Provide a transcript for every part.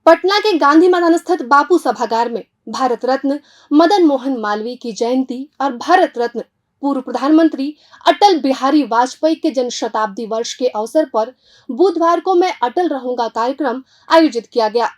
पटना के गांधी मैदान स्थित बापू सभागार में भारत रत्न मदन मोहन मालवीय की जयंती और भारत रत्न पूर्व प्रधानमंत्री अटल बिहारी वाजपेयी के जन्म शताब्दी वर्ष के अवसर पर बुधवार को मैं अटल रहूंगा कार्यक्रम आयोजित किया गया।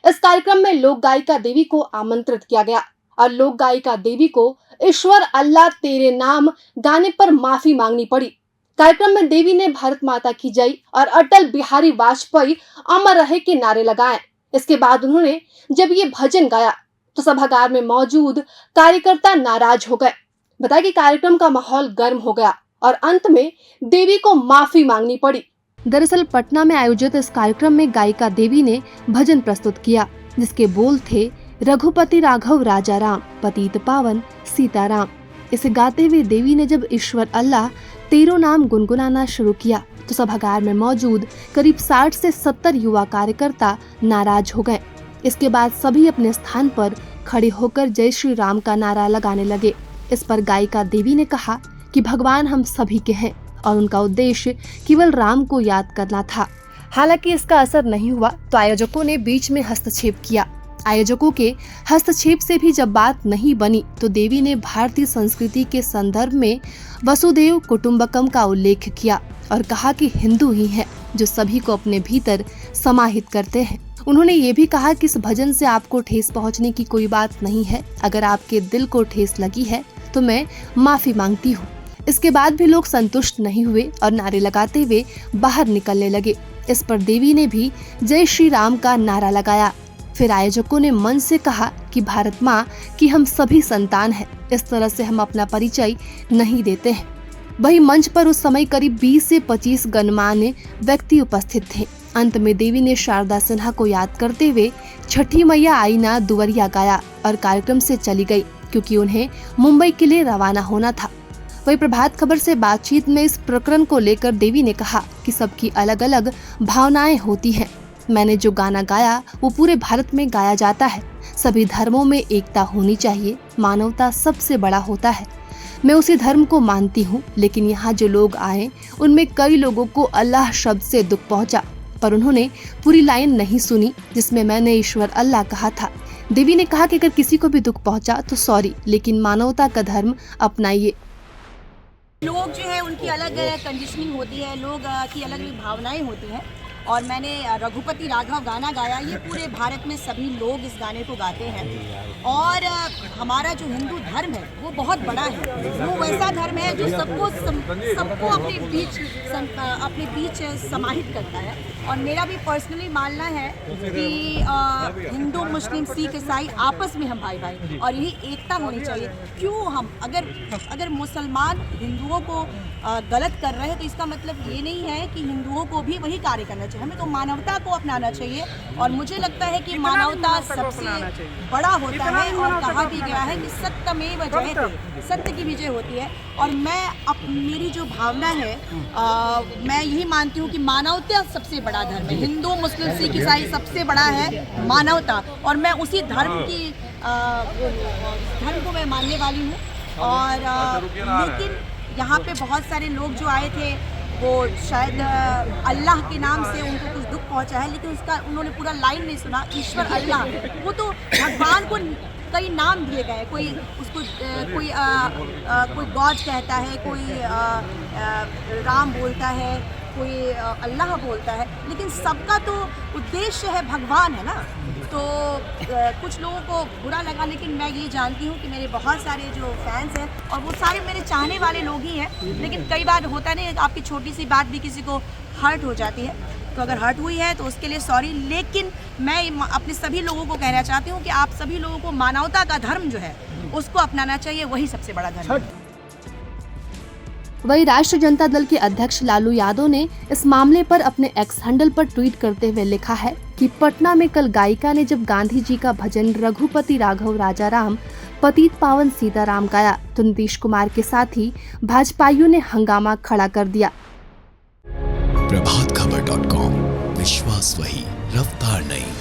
इस कार्यक्रम में लोक गायिका देवी को आमंत्रित किया गया और लोक गायिका देवी को ईश्वर अल्लाह तेरे नाम गाने पर माफी मांगनी पड़ी। कार्यक्रम में देवी ने भारत माता की जय और अटल बिहारी वाजपेयी अमर रहे के नारे लगाए। इसके बाद उन्होंने जब ये भजन गाया तो सभागार में मौजूद कार्यकर्ता नाराज हो गए। बताया कि कार्यक्रम का माहौल गर्म हो गया और अंत में देवी को माफी मांगनी पड़ी। दरअसल पटना में आयोजित इस कार्यक्रम में गायिका देवी ने भजन प्रस्तुत किया, जिसके बोल थे रघुपति राघव राजा राम, पतित पावन सीताराम। इसे गाते हुए देवी ने जब ईश्वर अल्लाह तेरो नाम गुनगुनाना शुरू किया तो सभागार में मौजूद करीब 60 से 70 युवा कार्यकर्ता नाराज हो गए। इसके बाद सभी अपने स्थान पर खड़े होकर जय श्री राम का नारा लगाने लगे। इस पर गायिका देवी ने कहा कि भगवान हम सभी के हैं और उनका उद्देश्य केवल राम को याद करना था। हालांकि इसका असर नहीं हुआ तो आयोजकों ने बीच में हस्तक्षेप किया। आयोजकों के हस्तक्षेप से भी जब बात नहीं बनी तो देवी ने भारतीय संस्कृति के संदर्भ में वसुदेव कुटुंबकम का उल्लेख किया और कहा कि हिंदू ही हैं जो सभी को अपने भीतर समाहित करते हैं। उन्होंने ये भी कहा कि इस भजन से आपको ठेस पहुंचने की कोई बात नहीं है। अगर आपके दिल को ठेस लगी है तो मैं माफी मांगती हूँ। इसके बाद भी लोग संतुष्ट नहीं हुए और नारे लगाते हुए बाहर निकलने लगे। इस पर देवी ने भी जय श्री राम का नारा लगाया। फिर आयोजकों ने मन से कहा कि भारत माँ की हम सभी संतान हैं, इस तरह से हम अपना परिचय नहीं देते हैं। वही मंच पर उस समय करीब 20 से 25 गणमान्य व्यक्ति उपस्थित थे। अंत में देवी ने शारदा सिन्हा को याद करते हुए छठी मैया आई ना दुवरिया गाया और कार्यक्रम से चली गई, क्योंकि उन्हें मुंबई के लिए रवाना होना था। वही प्रभात खबर से बातचीत में इस प्रकरण को लेकर देवी ने कहा कि सबकी अलग अलग भावनाएं होती हैं। मैंने जो गाना गाया वो पूरे भारत में गाया जाता है। सभी धर्मों में एकता होनी चाहिए, मानवता सबसे बड़ा होता है। मैं उसी धर्म को मानती हूँ, लेकिन यहाँ जो लोग आए उनमें कई लोगों को अल्लाह शब्द से दुख पहुँचा, पर उन्होंने पूरी लाइन नहीं सुनी जिसमें मैंने ईश्वर अल्लाह कहा था। देवी ने कहा कि अगर किसी को भी दुख पहुँचा तो सॉरी, लेकिन मानवता का धर्म अपनाइए। लोग जो है उनकी अलग अलग कंडीशनिंग होती है, लोग की अलग अलग भावनाएं होती हैं और मैंने रघुपति राघव गाना गाया। ये पूरे भारत में सभी लोग इस गाने को गाते हैं और हमारा जो हिंदू धर्म है वो बहुत बड़ा है। वो वैसा धर्म है जो सबको अपने बीच समाहित करता है। और मेरा भी पर्सनली मानना है कि हिंदू मुस्लिम सिख ईसाई आपस में हम भाई भाई और यही एकता होनी चाहिए। क्यों हम अगर मुसलमान हिंदुओं को गलत कर रहे हैं तो इसका मतलब ये नहीं है कि हिंदुओं को भी वही कार्य करना चाहिए। हमें तो मानवता को अपनाना चाहिए और मुझे लगता है कि मानवता सबसे बड़ा होता है और कहा भी गया है कि सत्यमेव जयते, सत्य की विजय होती है। और मेरी जो भावना है मैं यही मानती हूँ कि मानवता सबसे बड़ा धर्म है। हिंदू मुस्लिम सिख ईसाई सबसे बड़ा है मानवता और मैं उसी धर्म को मैं मानने वाली हूँ। और लेकिन यहाँ पे बहुत सारे लोग जो आए थे वो शायद अल्लाह के नाम से उनको कुछ दुख पहुँचा है, लेकिन उसका उन्होंने पूरा लाइन नहीं सुना। ईश्वर अल्लाह, वो तो भगवान को कई नाम दिए गए। कोई उसको कोई गॉड कहता है, कोई राम बोलता है, कोई अल्लाह बोलता है, लेकिन सबका तो उद्देश्य है भगवान है ना। तो कुछ लोगों को बुरा लगा, लेकिन मैं ये जानती हूँ कि मेरे बहुत सारे जो फैंस हैं और वो सारे मेरे चाहने वाले लोग ही हैं। लेकिन कई बार होता नहीं, आपकी छोटी सी बात भी किसी को हर्ट हो जाती है। तो अगर हर्ट हुई है तो उसके लिए सॉरी, लेकिन मैं अपने सभी लोगों को कहना चाहती हूँ कि आप सभी लोगों को मानवता का धर्म जो है उसको अपनाना चाहिए, वही सबसे बड़ा धर्म है। वही राष्ट्रीय जनता दल के अध्यक्ष लालू यादव ने इस मामले पर अपने एक्स हैंडल पर ट्वीट करते हुए लिखा है कि पटना में कल गायिका ने जब गांधी जी का भजन रघुपति राघव राजा राम, पतित पावन सीताराम गाया तो नीतीश कुमार के साथ ही भाजपाइयों ने हंगामा खड़ा कर दिया। प्रभातखबर.com, विश्वास वही, रफ्तार नहीं।